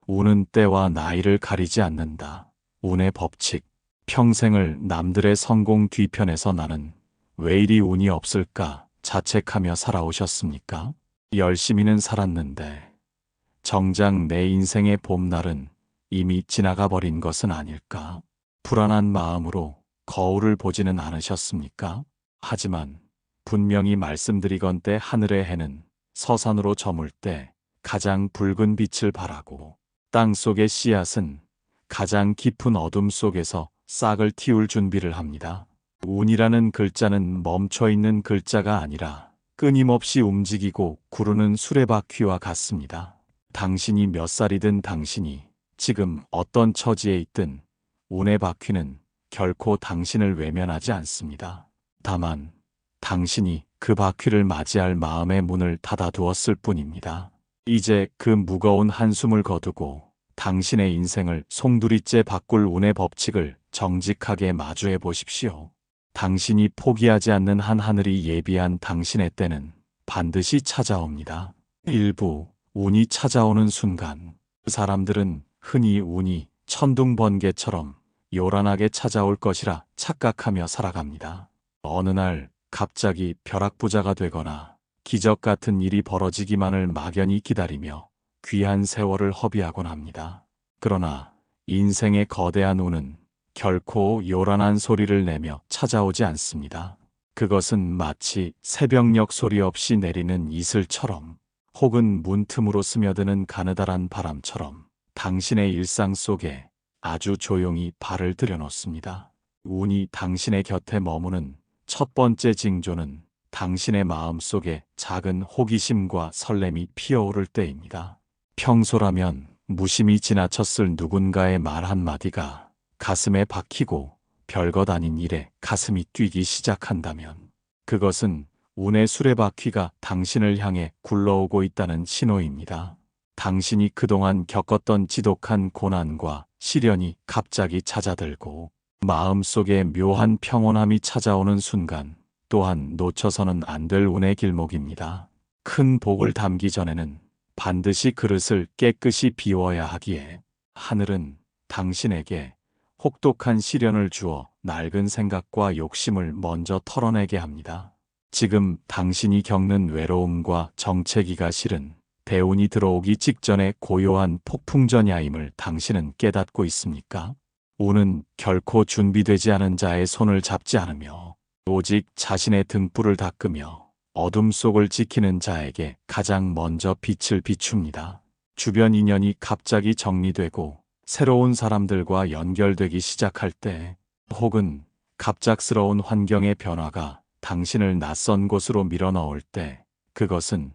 운은 때와 나이를 가리지 않는다. 운의 법칙. 평생을 남들의 성공 뒤편에서 나는 왜 이리 운이 없을까 자책하며 살아오셨습니까? 열심히는 살았는데 정작 내 인생의 봄날은 이미 지나가 버린 것은 아닐까? 불안한 마음으로 거울을 보지는 않으셨습니까? 하지만 분명히 말씀드리건대 하늘의 해는 서산으로 저물 때 가장 붉은 빛을 발하고 땅 속의 씨앗은 가장 깊은 어둠 속에서 싹을 틔울 준비를 합니다. 운이라는 글자는 멈춰 있는 글자가 아니라 끊임없이 움직이고 구르는 수레바퀴와 같습니다. 당신이 몇 살이든 당신이 지금 어떤 처지에 있든 운의 바퀴는 결코 당신을 외면하지 않습니다. 다만 당신이 그 바퀴를 맞이할 마음의 문을 닫아두었을 뿐입니다. 이제 그 무거운 한숨을 거두고 당신의 인생을 송두리째 바꿀 운의 법칙을 정직하게 마주해 보십시오. 당신이 포기하지 않는 한 하늘이 예비한 당신의 때는 반드시 찾아옵니다. 일부 운이 찾아오는 순간 사람들은 흔히 운이 천둥번개처럼 요란하게 찾아올 것이라 착각하며 살아갑니다. 어느 날 갑자기 벼락부자가 되거나 기적 같은 일이 벌어지기만을 막연히 기다리며 귀한 세월을 허비하곤 합니다. 그러나 인생의 거대한 운은 결코 요란한 소리를 내며 찾아오지 않습니다. 그것은 마치 새벽녘 소리 없이 내리는 이슬처럼 혹은 문틈으로 스며드는 가느다란 바람처럼 당신의 일상 속에 아주 조용히 발을 들여놓습니다. 운이 당신의 곁에 머무는 첫 번째 징조는 당신의 마음 속에 작은 호기심과 설렘이 피어오를 때입니다. 평소라면 무심히 지나쳤을 누군가의 말 한마디가 가슴에 박히고 별것 아닌 일에 가슴이 뛰기 시작한다면 그것은 운의 수레바퀴가 당신을 향해 굴러오고 있다는 신호입니다. 당신이 그동안 겪었던 지독한 고난과 시련이 갑자기 잦아들고 마음속에 묘한 평온함이 찾아오는 순간 또한 놓쳐서는 안 될 운의 길목입니다. 큰 복을 담기 전에는 반드시 그릇을 깨끗이 비워야 하기에 하늘은 당신에게 혹독한 시련을 주어 낡은 생각과 욕심을 먼저 털어내게 합니다. 지금 당신이 겪는 외로움과 정체기가 실은 대운이 들어오기 직전의 고요한 폭풍전야임을 당신은 깨닫고 있습니까? 운은 결코 준비되지 않은 자의 손을 잡지 않으며 오직 자신의 등불을 닦으며 어둠 속을 지키는 자에게 가장 먼저 빛을 비춥니다. 주변 인연이 갑자기 정리되고 새로운 사람들과 연결되기 시작할 때 혹은 갑작스러운 환경의 변화가 당신을 낯선 곳으로 밀어넣을 때 그것은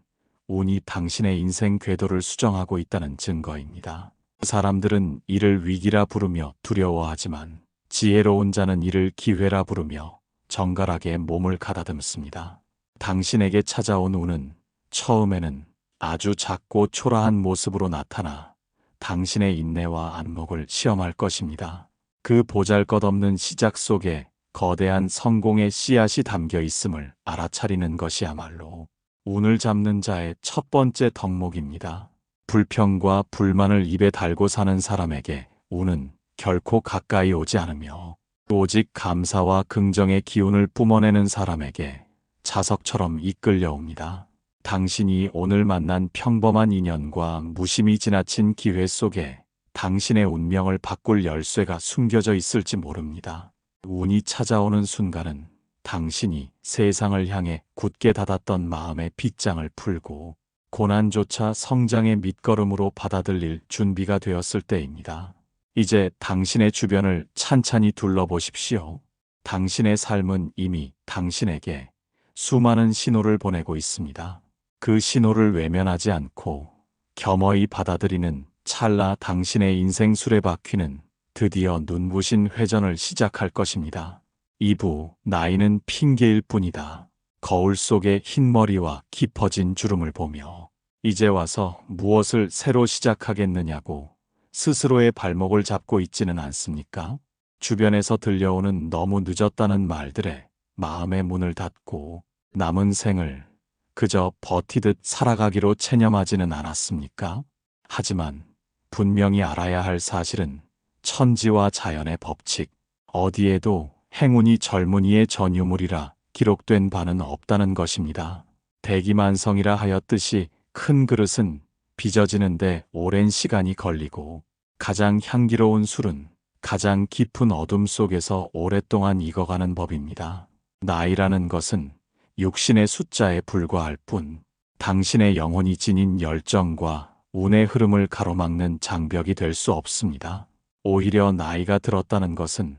운이 당신의 인생 궤도를 수정하고 있다는 증거입니다. 사람들은 이를 위기라 부르며 두려워하지만 지혜로운 자는 이를 기회라 부르며 정갈하게 몸을 가다듬습니다. 당신에게 찾아온 운은 처음에는 아주 작고 초라한 모습으로 나타나 당신의 인내와 안목을 시험할 것입니다. 그 보잘것없는 시작 속에 거대한 성공의 씨앗이 담겨 있음을 알아차리는 것이야말로 운을 잡는 자의 첫 번째 덕목입니다. 불평과 불만을 입에 달고 사는 사람에게 운은 결코 가까이 오지 않으며 오직 감사와 긍정의 기운을 뿜어내는 사람에게 자석처럼 이끌려옵니다. 당신이 오늘 만난 평범한 인연과 무심히 지나친 기회 속에 당신의 운명을 바꿀 열쇠가 숨겨져 있을지 모릅니다. 운이 찾아오는 순간은 당신이 세상을 향해 굳게 닫았던 마음의 빗장을 풀고 고난조차 성장의 밑거름으로 받아들일 준비가 되었을 때입니다. 이제 당신의 주변을 찬찬히 둘러보십시오. 당신의 삶은 이미 당신에게 수많은 신호를 보내고 있습니다. 그 신호를 외면하지 않고 겸허히 받아들이는 찰나 당신의 인생 수레바퀴는 드디어 눈부신 회전을 시작할 것입니다. 2부 나이는 핑계일 뿐이다. 거울 속의 흰머리와 깊어진 주름을 보며 이제 와서 무엇을 새로 시작하겠느냐고 스스로의 발목을 잡고 있지는 않습니까? 주변에서 들려오는 너무 늦었다는 말들에 마음의 문을 닫고 남은 생을 그저 버티듯 살아가기로 체념하지는 않았습니까? 하지만 분명히 알아야 할 사실은 천지와 자연의 법칙, 어디에도 행운이 젊은이의 전유물이라 기록된 바는 없다는 것입니다. 대기만성이라 하였듯이 큰 그릇은 빚어지는데 오랜 시간이 걸리고 가장 향기로운 술은 가장 깊은 어둠 속에서 오랫동안 익어가는 법입니다. 나이라는 것은 육신의 숫자에 불과할 뿐 당신의 영혼이 지닌 열정과 운의 흐름을 가로막는 장벽이 될 수 없습니다. 오히려 나이가 들었다는 것은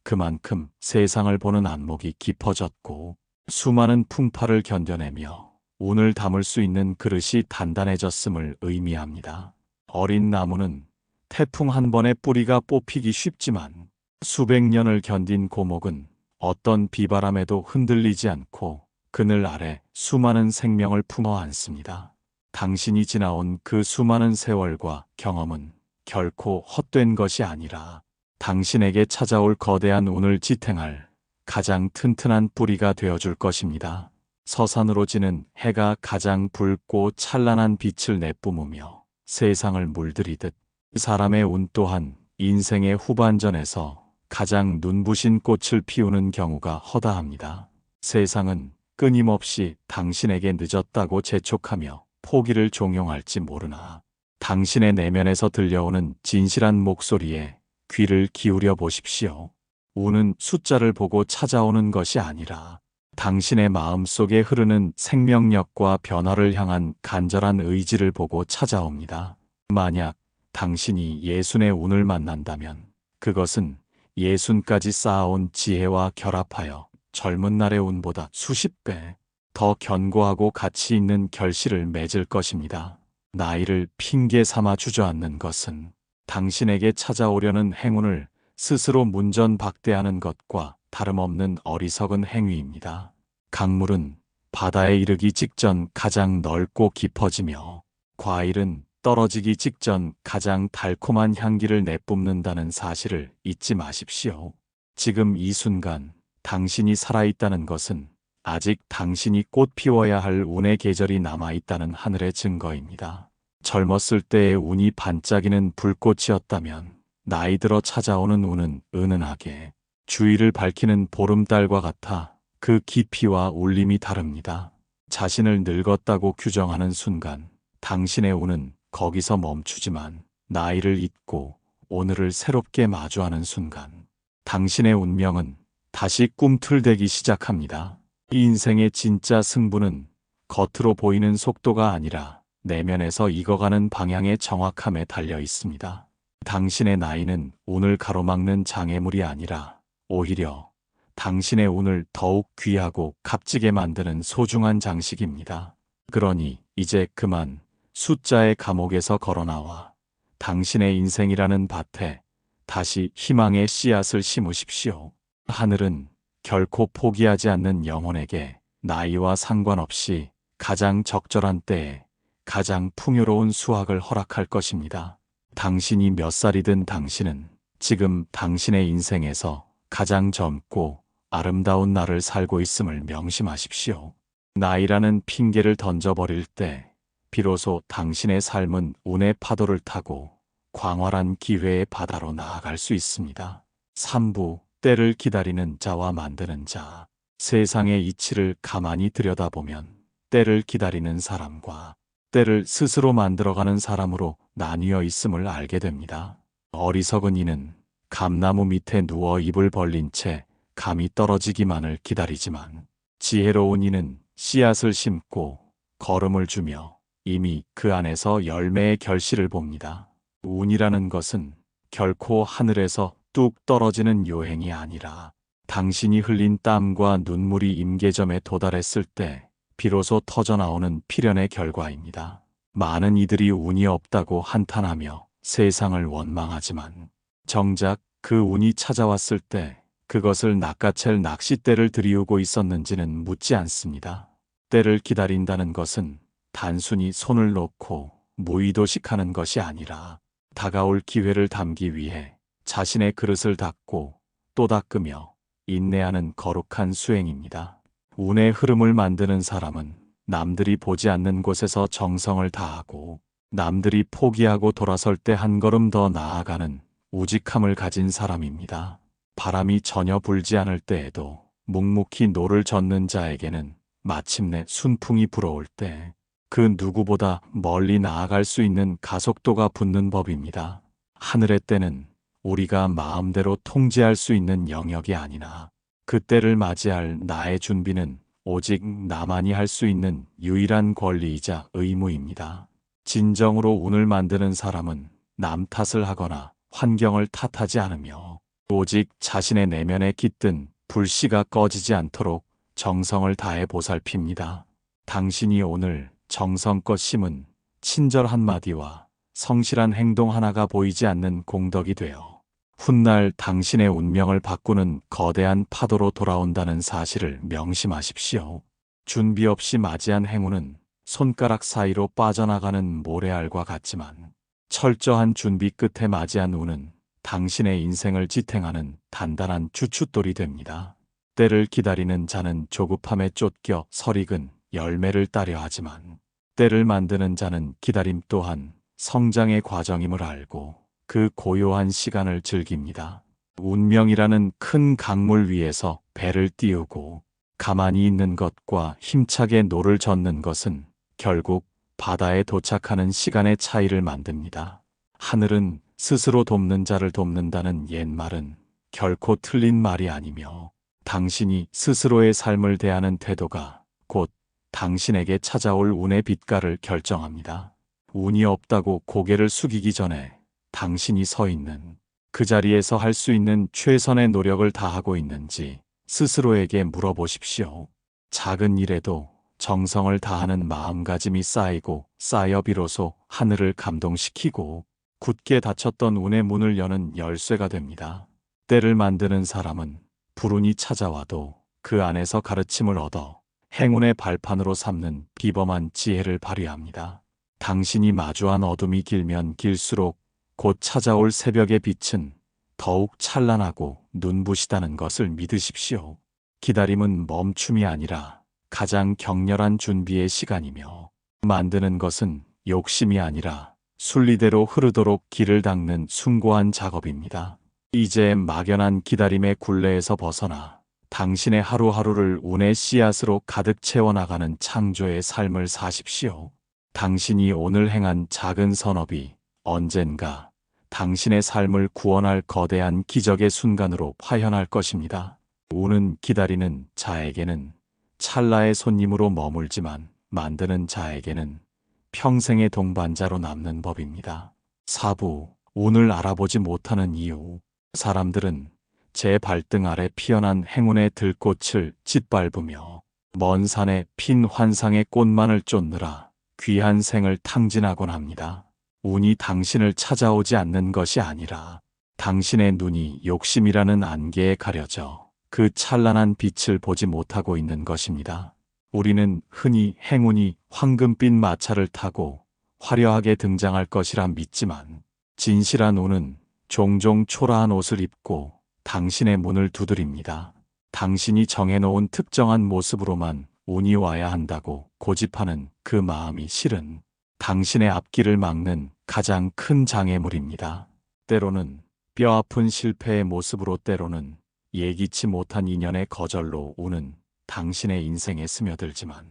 그만큼 세상을 보는 안목이 깊어졌고 수많은 풍파를 견뎌내며 운을 담을 수 있는 그릇이 단단해졌음을 의미합니다. 어린 나무는 태풍 한 번에 뿌리가 뽑히기 쉽지만 수백 년을 견딘 고목은 어떤 비바람에도 흔들리지 않고 그늘 아래 수많은 생명을 품어 안습니다. 당신이 지나온 그 수많은 세월과 경험은 결코 헛된 것이 아니라 당신에게 찾아올 거대한 운을 지탱할 가장 튼튼한 뿌리가 되어줄 것입니다. 서산으로 지는 해가 가장 붉고 찬란한 빛을 내뿜으며 세상을 물들이듯 사람의 운 또한 인생의 후반전에서 가장 눈부신 꽃을 피우는 경우가 허다합니다. 세상은 끊임없이 당신에게 늦었다고 재촉하며 포기를 종용할지 모르나 당신의 내면에서 들려오는 진실한 목소리에 귀를 기울여 보십시오. 운은 숫자를 보고 찾아오는 것이 아니라 당신의 마음속에 흐르는 생명력과 변화를 향한 간절한 의지를 보고 찾아옵니다. 만약 당신이 예순의 운을 만난다면 그것은 예순까지 쌓아온 지혜와 결합하여 젊은 날의 운보다 수십 배 더 견고하고 가치 있는 결실을 맺을 것입니다. 나이를 핑계 삼아 주저앉는 것은 당신에게 찾아오려는 행운을 스스로 문전박대하는 것과 다름없는 어리석은 행위입니다. 강물은 바다에 이르기 직전 가장 넓고 깊어지며 과일은 떨어지기 직전 가장 달콤한 향기를 내뿜는다는 사실을 잊지 마십시오. 지금 이 순간 당신이 살아있다는 것은 아직 당신이 꽃 피워야 할 운의 계절이 남아있다는 하늘의 증거입니다. 젊었을 때의 운이 반짝이는 불꽃이었다면 나이 들어 찾아오는 운은 은은하게 주위를 밝히는 보름달과 같아 그 깊이와 울림이 다릅니다. 자신을 늙었다고 규정하는 순간 당신의 운은 거기서 멈추지만 나이를 잊고 오늘을 새롭게 마주하는 순간 당신의 운명은 다시 꿈틀대기 시작합니다. 인생의 진짜 승부는 겉으로 보이는 속도가 아니라 내면에서 익어가는 방향의 정확함에 달려 있습니다. 당신의 나이는 운을 가로막는 장애물이 아니라 오히려 당신의 운을 더욱 귀하고 값지게 만드는 소중한 장식입니다. 그러니 이제 그만 숫자의 감옥에서 걸어나와 당신의 인생이라는 밭에 다시 희망의 씨앗을 심으십시오. 하늘은 결코 포기하지 않는 영혼에게 나이와 상관없이 가장 적절한 때에 가장 풍요로운 수확을 허락할 것입니다. 당신이 몇 살이든 당신은 지금 당신의 인생에서 가장 젊고 아름다운 날을 살고 있음을 명심하십시오. 나이라는 핑계를 던져버릴 때 비로소 당신의 삶은 운의 파도를 타고 광활한 기회의 바다로 나아갈 수 있습니다. 3부 때를 기다리는 자와 만드는 자. 세상의 이치를 가만히 들여다보면 때를 기다리는 사람과 때를 스스로 만들어가는 사람으로 나뉘어 있음을 알게 됩니다. 어리석은 이는 감나무 밑에 누워 입을 벌린 채 감이 떨어지기만을 기다리지만 지혜로운 이는 씨앗을 심고 거름을 주며 이미 그 안에서 열매의 결실을 봅니다. 운이라는 것은 결코 하늘에서 뚝 떨어지는 요행이 아니라 당신이 흘린 땀과 눈물이 임계점에 도달했을 때 비로소 터져나오는 필연의 결과입니다. 많은 이들이 운이 없다고 한탄하며 세상을 원망하지만 정작 그 운이 찾아왔을 때 그것을 낚아챌 낚싯대를 들이우고 있었는지는 묻지 않습니다. 때를 기다린다는 것은 단순히 손을 놓고 무의도식하는 것이 아니라 다가올 기회를 담기 위해 자신의 그릇을 닦고 또 닦으며 인내하는 거룩한 수행입니다. 운의 흐름을 만드는 사람은 남들이 보지 않는 곳에서 정성을 다하고 남들이 포기하고 돌아설 때 한 걸음 더 나아가는 우직함을 가진 사람입니다. 바람이 전혀 불지 않을 때에도 묵묵히 노를 젓는 자에게는 마침내 순풍이 불어올 때 그 누구보다 멀리 나아갈 수 있는 가속도가 붙는 법입니다. 하늘의 때는 우리가 마음대로 통제할 수 있는 영역이 아니나 그 때를 맞이할 나의 준비는 오직 나만이 할 수 있는 유일한 권리이자 의무입니다. 진정으로 운을 만드는 사람은 남 탓을 하거나 환경을 탓하지 않으며 오직 자신의 내면에 깃든 불씨가 꺼지지 않도록 정성을 다해 보살핍니다. 당신이 오늘 정성껏 심은 친절 한마디와 성실한 행동 하나가 보이지 않는 공덕이 되어 훗날 당신의 운명을 바꾸는 거대한 파도로 돌아온다는 사실을 명심하십시오. 준비 없이 맞이한 행운은 손가락 사이로 빠져나가는 모래알과 같지만 철저한 준비 끝에 맞이한 운은 당신의 인생을 지탱하는 단단한 주춧돌이 됩니다. 때를 기다리는 자는 조급함에 쫓겨 설익은 열매를 따려 하지만 때를 만드는 자는 기다림 또한 성장의 과정임을 알고 그 고요한 시간을 즐깁니다. 운명이라는 큰 강물 위에서 배를 띄우고 가만히 있는 것과 힘차게 노를 젓는 것은 결국 바다에 도착하는 시간의 차이를 만듭니다. 하늘은 스스로 돕는 자를 돕는다는 옛말은 결코 틀린 말이 아니며 당신이 스스로의 삶을 대하는 태도가 곧 당신에게 찾아올 운의 빛깔을 결정합니다. 운이 없다고 고개를 숙이기 전에 당신이 서 있는 그 자리에서 할 수 있는 최선의 노력을 다하고 있는지 스스로에게 물어보십시오. 작은 일에도 정성을 다하는 마음가짐이 쌓이고 쌓여 비로소 하늘을 감동시키고 굳게 닫혔던 운의 문을 여는 열쇠가 됩니다. 때를 만드는 사람은 불운이 찾아와도 그 안에서 가르침을 얻어 행운의 발판으로 삼는 비범한 지혜를 발휘합니다. 당신이 마주한 어둠이 길면 길수록 곧 찾아올 새벽의 빛은 더욱 찬란하고 눈부시다는 것을 믿으십시오. 기다림은 멈춤이 아니라 가장 격렬한 준비의 시간이며 만드는 것은 욕심이 아니라 순리대로 흐르도록 길을 닦는 숭고한 작업입니다. 이제 막연한 기다림의 굴레에서 벗어나 당신의 하루하루를 운의 씨앗으로 가득 채워나가는 창조의 삶을 사십시오. 당신이 오늘 행한 작은 선업이 언젠가 당신의 삶을 구원할 거대한 기적의 순간으로 화현할 것입니다. 운은 기다리는 자에게는 찰나의 손님으로 머물지만 만드는 자에게는 평생의 동반자로 남는 법입니다. 4부 운을 알아보지 못하는 이유. 사람들은 제 발등 아래 피어난 행운의 들꽃을 짓밟으며 먼 산에 핀 환상의 꽃만을 쫓느라 귀한 생을 탕진하곤 합니다. 운이 당신을 찾아오지 않는 것이 아니라 당신의 눈이 욕심이라는 안개에 가려져 그 찬란한 빛을 보지 못하고 있는 것입니다. 우리는 흔히 행운이 황금빛 마차를 타고 화려하게 등장할 것이라 믿지만 진실한 운은 종종 초라한 옷을 입고 당신의 문을 두드립니다. 당신이 정해놓은 특정한 모습으로만 운이 와야 한다고 고집하는 그 마음이 실은 당신의 앞길을 막는 가장 큰 장애물입니다. 때로는 뼈아픈 실패의 모습으로 때로는 예기치 못한 인연의 거절로 운은 당신의 인생에 스며들지만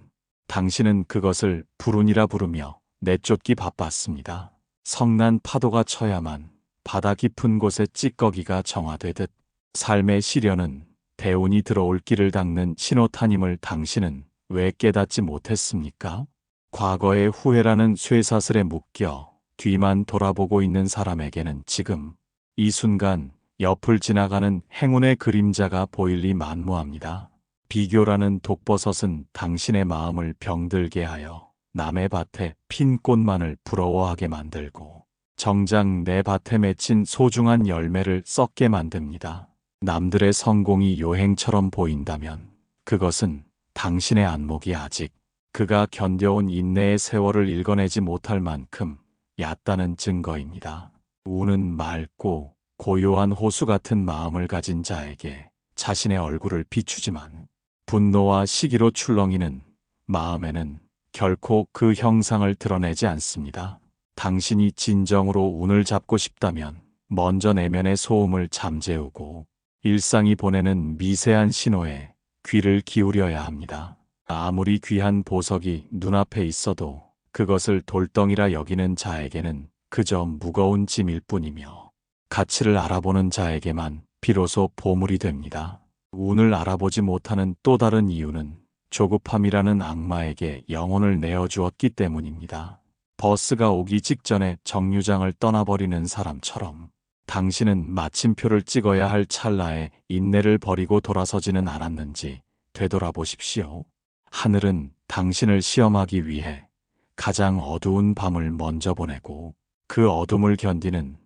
당신은 그것을 불운이라 부르며 내쫓기 바빴습니다. 성난 파도가 쳐야만 바다 깊은 곳에 찌꺼기가 정화되듯 삶의 시련은 대운이 들어올 길을 닦는 신호탄임을 당신은 왜 깨닫지 못했습니까? 과거의 후회라는 쇠사슬에 묶여 뒤만 돌아보고 있는 사람에게는 지금 이 순간 옆을 지나가는 행운의 그림자가 보일 리 만무합니다. 비교라는 독버섯은 당신의 마음을 병들게 하여 남의 밭에 핀 꽃만을 부러워하게 만들고 정작 내 밭에 맺힌 소중한 열매를 썩게 만듭니다. 남들의 성공이 요행처럼 보인다면 그것은 당신의 안목이 아직 그가 견뎌온 인내의 세월을 읽어내지 못할 만큼 얕다는 증거입니다. 운은 맑고 고요한 호수 같은 마음을 가진 자에게 자신의 얼굴을 비추지만 분노와 시기로 출렁이는 마음에는 결코 그 형상을 드러내지 않습니다. 당신이 진정으로 운을 잡고 싶다면 먼저 내면의 소음을 잠재우고 일상이 보내는 미세한 신호에 귀를 기울여야 합니다. 아무리 귀한 보석이 눈앞에 있어도 그것을 돌덩이라 여기는 자에게는 그저 무거운 짐일 뿐이며, 가치를 알아보는 자에게만 비로소 보물이 됩니다. 운을 알아보지 못하는 또 다른 이유는 조급함이라는 악마에게 영혼을 내어주었기 때문입니다. 버스가 오기 직전에 정류장을 떠나버리는 사람처럼 당신은 마침표를 찍어야 할 찰나에 인내를 버리고 돌아서지는 않았는지 되돌아보십시오. 하늘은 당신을 시험하기 위해 가장 어두운 밤을 먼저 보내고 그 어둠을 견디는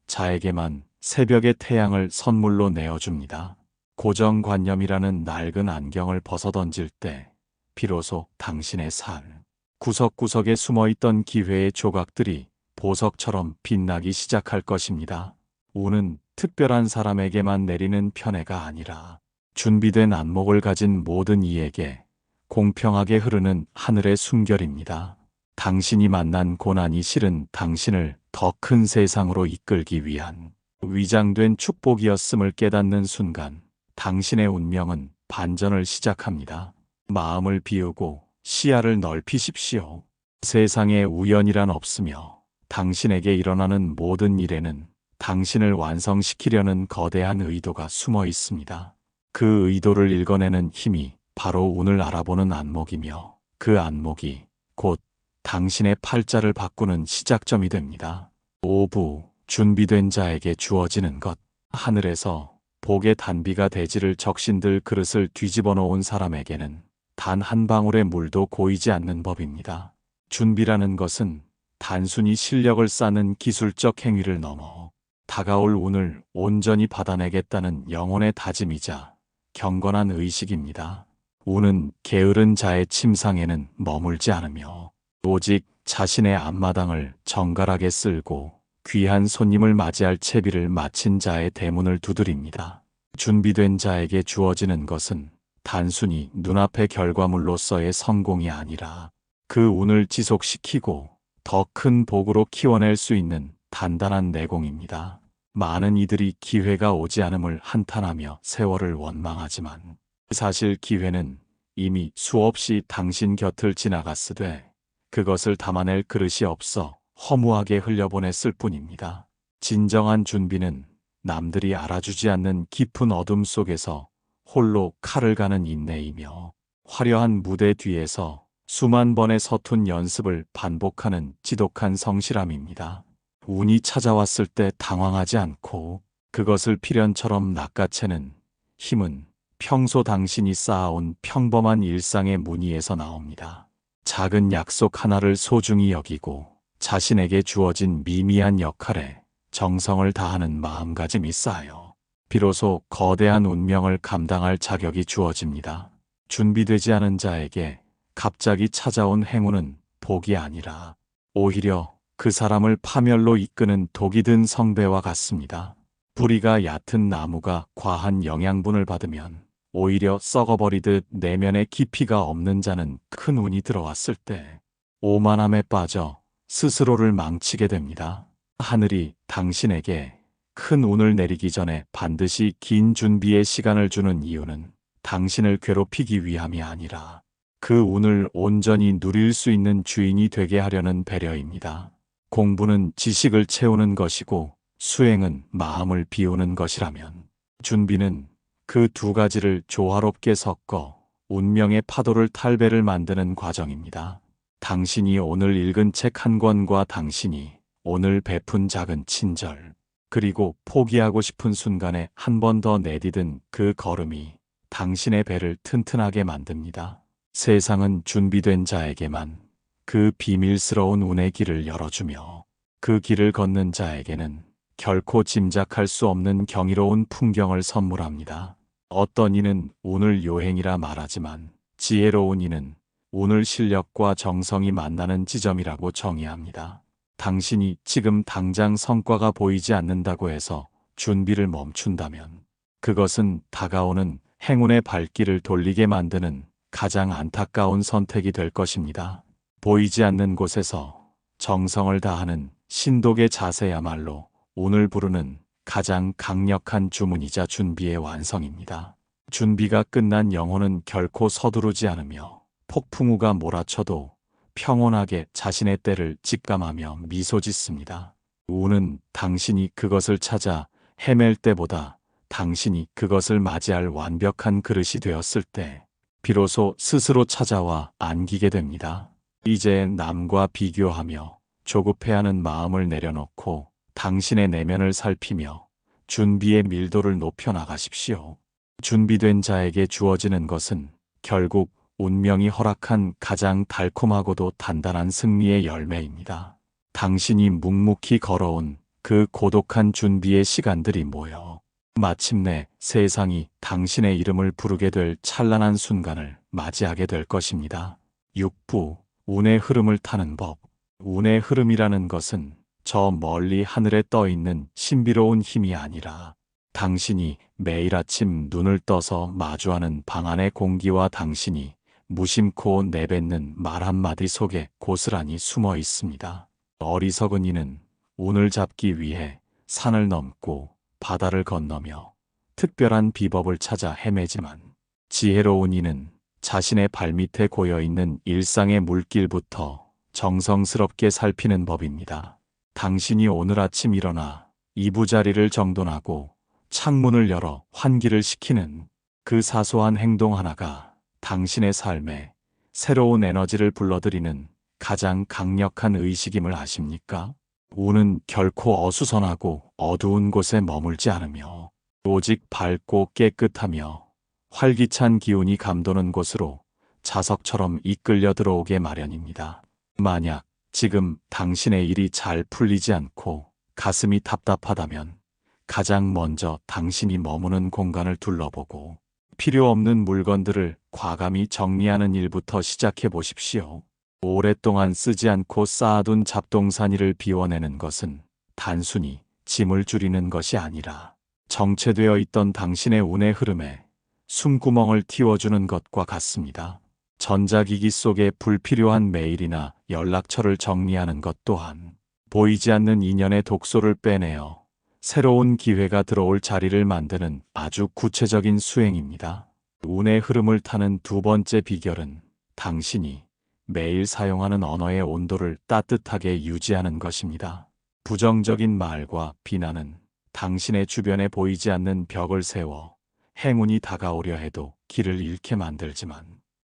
자에게만 새벽의 태양을 선물로 내어줍니다. 고정관념이라는 낡은 안경을 벗어던질 때 비로소 당신의 삶 구석구석에 숨어있던 기회의 조각들이 보석처럼 빛나기 시작할 것입니다. 운은 특별한 사람에게만 내리는 편애가 아니라 준비된 안목을 가진 모든 이에게 공평하게 흐르는 하늘의 숨결입니다. 당신이 만난 고난이 실은 당신을 더 큰 세상으로 이끌기 위한 위장된 축복이었음을 깨닫는 순간 당신의 운명은 반전을 시작합니다. 마음을 비우고 시야를 넓히십시오. 세상에 우연이란 없으며 당신에게 일어나는 모든 일에는 당신을 완성시키려는 거대한 의도가 숨어 있습니다. 그 의도를 읽어내는 힘이 바로 운을 알아보는 안목이며, 그 안목이 곧 당신의 팔자를 바꾸는 시작점이 됩니다. 오부, 준비된 자에게 주어지는 것. 하늘에서 복의 단비가 대지를 적신들 그릇을 뒤집어 놓은 사람에게는 단 한 방울의 물도 고이지 않는 법입니다. 준비라는 것은 단순히 실력을 쌓는 기술적 행위를 넘어 다가올 운을 온전히 받아내겠다는 영혼의 다짐이자 경건한 의식입니다. 운은 게으른 자의 침상에는 머물지 않으며 오직 자신의 앞마당을 정갈하게 쓸고 귀한 손님을 맞이할 채비를 마친 자의 대문을 두드립니다. 준비된 자에게 주어지는 것은 단순히 눈앞의 결과물로서의 성공이 아니라 그 운을 지속시키고 더 큰 복으로 키워낼 수 있는 단단한 내공입니다. 많은 이들이 기회가 오지 않음을 한탄하며 세월을 원망하지만 사실 기회는 이미 수없이 당신 곁을 지나갔으되 그것을 담아낼 그릇이 없어 허무하게 흘려보냈을 뿐입니다. 진정한 준비는 남들이 알아주지 않는 깊은 어둠 속에서 홀로 칼을 가는 인내이며, 화려한 무대 뒤에서 수만 번의 서툰 연습을 반복하는 지독한 성실함입니다. 운이 찾아왔을 때 당황하지 않고 그것을 필연처럼 낚아채는 힘은 평소 당신이 쌓아온 평범한 일상의 무늬에서 나옵니다. 작은 약속 하나를 소중히 여기고 자신에게 주어진 미미한 역할에 정성을 다하는 마음가짐이 쌓여 비로소 거대한 운명을 감당할 자격이 주어집니다. 준비되지 않은 자에게 갑자기 찾아온 행운은 복이 아니라 오히려 그 사람을 파멸로 이끄는 독이 든 성배와 같습니다. 뿌리가 얕은 나무가 과한 영양분을 받으면 오히려 썩어버리듯 내면에 깊이가 없는 자는 큰 운이 들어왔을 때 오만함에 빠져 스스로를 망치게 됩니다. 하늘이 당신에게 큰 운을 내리기 전에 반드시 긴 준비의 시간을 주는 이유는 당신을 괴롭히기 위함이 아니라 그 운을 온전히 누릴 수 있는 주인이 되게 하려는 배려입니다. 공부는 지식을 채우는 것이고 수행은 마음을 비우는 것이라면 준비는 그 두 가지를 조화롭게 섞어 운명의 파도를 탈배를 만드는 과정입니다. 당신이 오늘 읽은 책 한 권과 당신이 오늘 베푼 작은 친절, 그리고 포기하고 싶은 순간에 한 번 더 내디딘 그 걸음이 당신의 배를 튼튼하게 만듭니다. 세상은 준비된 자에게만 그 비밀스러운 운의 길을 열어주며 그 길을 걷는 자에게는 결코 짐작할 수 없는 경이로운 풍경을 선물합니다. 어떤 이는 운을 요행이라 말하지만 지혜로운 이는 운을 실력과 정성이 만나는 지점이라고 정의합니다. 당신이 지금 당장 성과가 보이지 않는다고 해서 준비를 멈춘다면 그것은 다가오는 행운의 발길을 돌리게 만드는 가장 안타까운 선택이 될 것입니다. 보이지 않는 곳에서 정성을 다하는 신독의 자세야말로 오늘 부르는 가장 강력한 주문이자 준비의 완성입니다. 준비가 끝난 영혼은 결코 서두르지 않으며 폭풍우가 몰아쳐도 평온하게 자신의 때를 직감하며 미소 짓습니다. 우는 당신이 그것을 찾아 헤맬 때보다 당신이 그것을 맞이할 완벽한 그릇이 되었을 때 비로소 스스로 찾아와 안기게 됩니다. 이제 남과 비교하며 조급해하는 마음을 내려놓고 당신의 내면을 살피며 준비의 밀도를 높여 나가십시오. 준비된 자에게 주어지는 것은 결국 운명이 허락한 가장 달콤하고도 단단한 승리의 열매입니다. 당신이 묵묵히 걸어온 그 고독한 준비의 시간들이 모여 마침내 세상이 당신의 이름을 부르게 될 찬란한 순간을 맞이하게 될 것입니다. 6부 운의 흐름을 타는 법. 운의 흐름이라는 것은 저 멀리 하늘에 떠 있는 신비로운 힘이 아니라 당신이 매일 아침 눈을 떠서 마주하는 방 안의 공기와 당신이 무심코 내뱉는 말 한마디 속에 고스란히 숨어 있습니다. 어리석은 이는 운을 잡기 위해 산을 넘고 바다를 건너며 특별한 비법을 찾아 헤매지만 지혜로운 이는 자신의 발밑에 고여있는 일상의 물길부터 정성스럽게 살피는 법입니다. 당신이 오늘 아침 일어나 이부자리를 정돈하고 창문을 열어 환기를 시키는 그 사소한 행동 하나가 당신의 삶에 새로운 에너지를 불러들이는 가장 강력한 의식임을 아십니까? 운은 결코 어수선하고 어두운 곳에 머물지 않으며 오직 밝고 깨끗하며 활기찬 기운이 감도는 곳으로 자석처럼 이끌려 들어오게 마련입니다. 만약 지금 당신의 일이 잘 풀리지 않고 가슴이 답답하다면 가장 먼저 당신이 머무는 공간을 둘러보고 필요 없는 물건들을 과감히 정리하는 일부터 시작해 보십시오. 오랫동안 쓰지 않고 쌓아둔 잡동사니를 비워내는 것은 단순히 짐을 줄이는 것이 아니라 정체되어 있던 당신의 운의 흐름에 숨구멍을 틔워주는 것과 같습니다. 전자기기 속에 불필요한 메일이나 연락처를 정리하는 것 또한 보이지 않는 인연의 독소를 빼내어 새로운 기회가 들어올 자리를 만드는 아주 구체적인 수행입니다. 운의 흐름을 타는 두 번째 비결은 당신이 매일 사용하는 언어의 온도를 따뜻하게 유지하는 것입니다. 부정적인 말과 비난은 당신의 주변에 보이지 않는 벽을 세워 행운이 다가오려 해도 길을 잃게 만들지만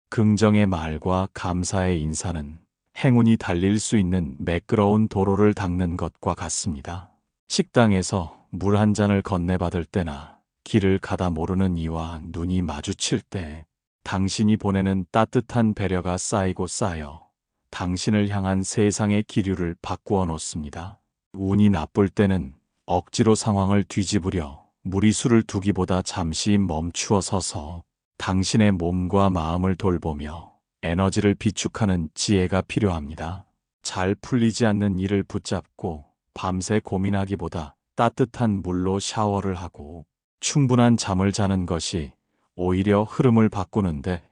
긍정의 말과 감사의 인사는 행운이 달릴 수 있는 매끄러운 도로를 닦는 것과 같습니다. 식당에서 물 한 잔을 건네받을 때나 길을 가다 모르는 이와 눈이 마주칠 때 당신이 보내는 따뜻한 배려가 쌓이고 쌓여 당신을 향한 세상의 기류를 바꾸어 놓습니다. 운이 나쁠 때는 억지로 상황을 뒤집으려 무리수를 두기보다 잠시 멈추어 서서 당신의 몸과 마음을 돌보며 에너지를 비축하는 지혜가 필요합니다. 잘 풀리지 않는 일을 붙잡고 밤새 고민하기보다 따뜻한 물로 샤워를 하고 충분한 잠을 자는 것이 오히려 흐름을 바꾸는데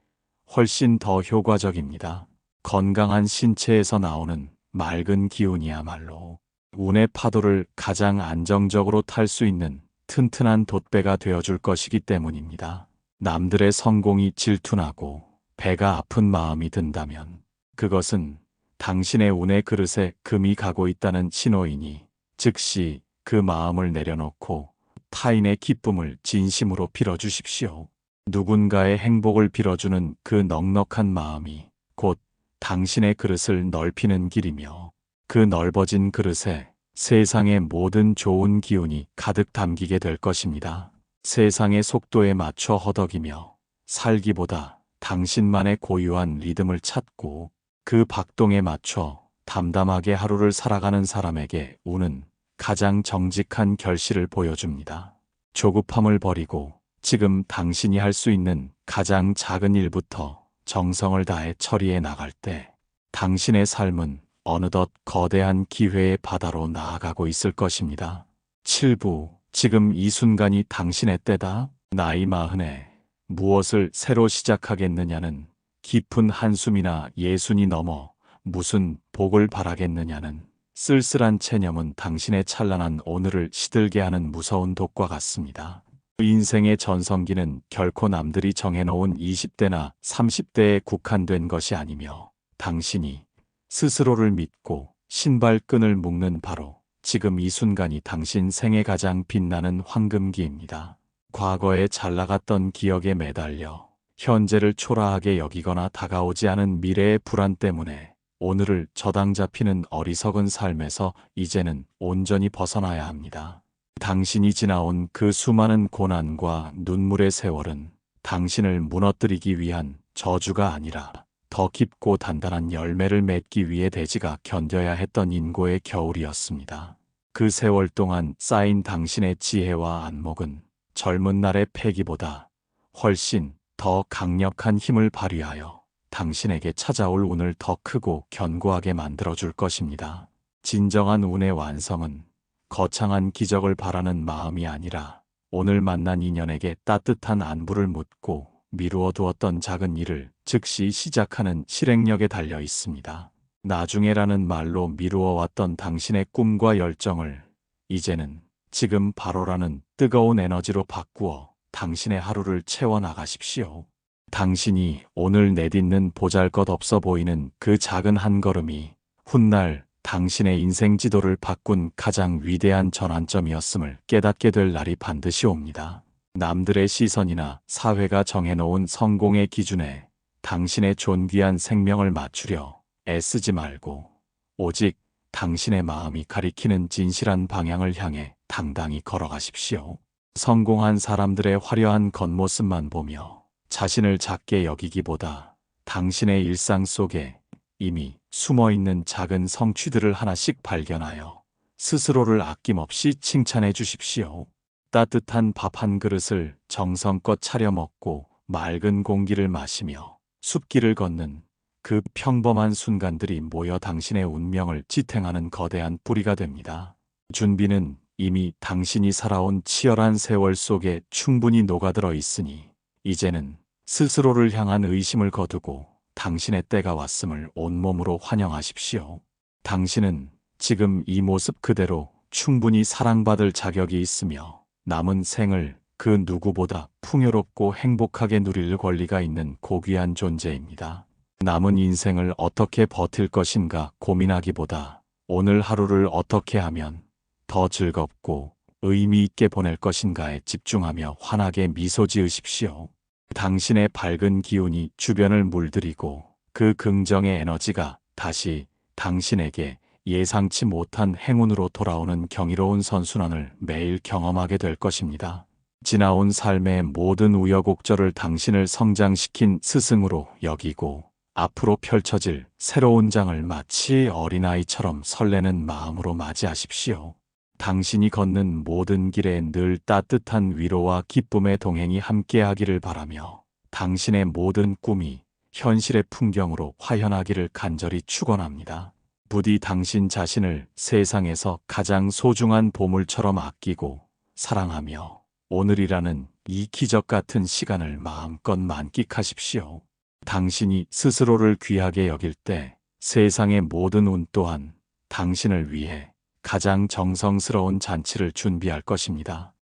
훨씬 더 효과적입니다. 건강한 신체에서 나오는 맑은 기운이야말로 운의 파도를 가장 안정적으로 탈 수 있는 튼튼한 돛배가 되어줄 것이기 때문입니다. 남들의 성공이 질투나고 배가 아픈 마음이 든다면 그것은 당신의 운의 그릇에 금이 가고 있다는 신호이니 즉시 그 마음을 내려놓고 타인의 기쁨을 진심으로 빌어주십시오. 누군가의 행복을 빌어주는 그 넉넉한 마음이 곧 당신의 그릇을 넓히는 길이며 그 넓어진 그릇에 세상의 모든 좋은 기운이 가득 담기게 될 것입니다. 세상의 속도에 맞춰 허덕이며 살기보다 당신만의 고유한 리듬을 찾고 그 박동에 맞춰 담담하게 하루를 살아가는 사람에게 운은 가장 정직한 결실을 보여줍니다. 조급함을 버리고 지금 당신이 할 수 있는 가장 작은 일부터 정성을 다해 처리해 나갈 때 당신의 삶은 어느덧 거대한 기회의 바다로 나아가고 있을 것입니다. 7부 지금 이 순간이 당신의 때다. 나이 40에 무엇을 새로 시작하겠느냐는 깊은 한숨이나 예순이 넘어 무슨 복을 바라겠느냐는 쓸쓸한 체념은 당신의 찬란한 오늘을 시들게 하는 무서운 독과 같습니다. 인생의 전성기는 결코 남들이 정해놓은 20대나 30대에 국한된 것이 아니며 당신이 스스로를 믿고 신발끈을 묶는 바로 지금 이 순간이 당신 생애 가장 빛나는 황금기입니다. 과거에 잘 나갔던 기억에 매달려 현재를 초라하게 여기거나 다가오지 않은 미래의 불안 때문에 오늘을 저당 잡히는 어리석은 삶에서 이제는 온전히 벗어나야 합니다. 당신이 지나온 그 수많은 고난과 눈물의 세월은 당신을 무너뜨리기 위한 저주가 아니라 더 깊고 단단한 열매를 맺기 위해 대지가 견뎌야 했던 인고의 겨울이었습니다. 그 세월 동안 쌓인 당신의 지혜와 안목은 젊은 날의 패기보다 훨씬 더 강력한 힘을 발휘하여 당신에게 찾아올 운을 더 크고 견고하게 만들어줄 것입니다. 진정한 운의 완성은 거창한 기적을 바라는 마음이 아니라 오늘 만난 인연에게 따뜻한 안부를 묻고 미루어 두었던 작은 일을 즉시 시작하는 실행력에 달려 있습니다. 나중에라는 말로 미루어 왔던 당신의 꿈과 열정을 이제는 지금 바로라는 뜨거운 에너지로 바꾸어 당신의 하루를 채워나가십시오. 당신이 오늘 내딛는 보잘것없어 보이는 그 작은 한 걸음이 훗날 당신의 인생 지도를 바꾼 가장 위대한 전환점이었음을 깨닫게 될 날이 반드시 옵니다. 남들의 시선이나 사회가 정해놓은 성공의 기준에 당신의 존귀한 생명을 맞추려 애쓰지 말고 오직 당신의 마음이 가리키는 진실한 방향을 향해 당당히 걸어가십시오. 성공한 사람들의 화려한 겉모습만 보며 자신을 작게 여기기보다 당신의 일상 속에 이미 숨어있는 작은 성취들을 하나씩 발견하여 스스로를 아낌없이 칭찬해 주십시오. 따뜻한 밥 한 그릇을 정성껏 차려 먹고 맑은 공기를 마시며 숲길을 걷는 그 평범한 순간들이 모여 당신의 운명을 지탱하는 거대한 뿌리가 됩니다. 준비는 이미 당신이 살아온 치열한 세월 속에 충분히 녹아들어 있으니 이제는 스스로를 향한 의심을 거두고 당신의 때가 왔음을 온몸으로 환영하십시오. 당신은 지금 이 모습 그대로 충분히 사랑받을 자격이 있으며 남은 생을 그 누구보다 풍요롭고 행복하게 누릴 권리가 있는 고귀한 존재입니다. 남은 인생을 어떻게 버틸 것인가 고민하기보다 오늘 하루를 어떻게 하면 더 즐겁고 의미 있게 보낼 것인가에 집중하며 환하게 미소 지으십시오. 당신의 밝은 기운이 주변을 물들이고 그 긍정의 에너지가 다시 당신에게 예상치 못한 행운으로 돌아오는 경이로운 선순환을 매일 경험하게 될 것입니다. 지나온 삶의 모든 우여곡절을 당신을 성장시킨 스승으로 여기고 앞으로 펼쳐질 새로운 장을 마치 어린아이처럼 설레는 마음으로 맞이하십시오. 당신이 걷는 모든 길에 늘 따뜻한 위로와 기쁨의 동행이 함께하기를 바라며 당신의 모든 꿈이 현실의 풍경으로 화현하기를 간절히 축원합니다. 부디 당신 자신을 세상에서 가장 소중한 보물처럼 아끼고 사랑하며 오늘이라는 이 기적 같은 시간을 마음껏 만끽하십시오. 당신이 스스로를 귀하게 여길 때 세상의 모든 운 또한 당신을 위해 가장 정성스러운 잔치를 준비할 것입니다.